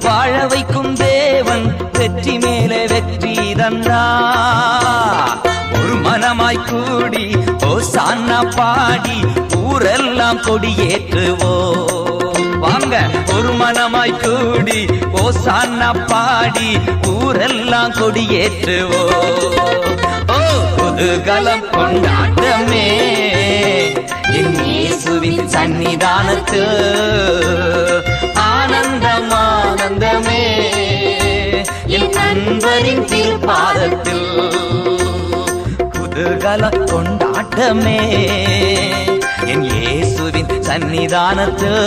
வாழ வைக்கும் தேவன் வெற்றி மேலே வெற்றி தந்தார். ஒரு மனமாய் கூடி ஓசானா பாடி ஊரெல்லாம் கொடியேற்றுவோம். வாங்க ஒரு மனமாய் கூடி ஓசானா பாடி ஊரெல்லாம் கொடியேற்றுவோம். ஓ குதூகலம் கொண்டாட்டமே என் இயேசுவின் சன்னிதானத்தில், ஆனந்தம் ஆனந்தமே என் நண்பரின் திருப்பாதத்தில். குதூகலம் கொண்டாட்டமே என் இயேசுவின் சன்னிதானத்தில்.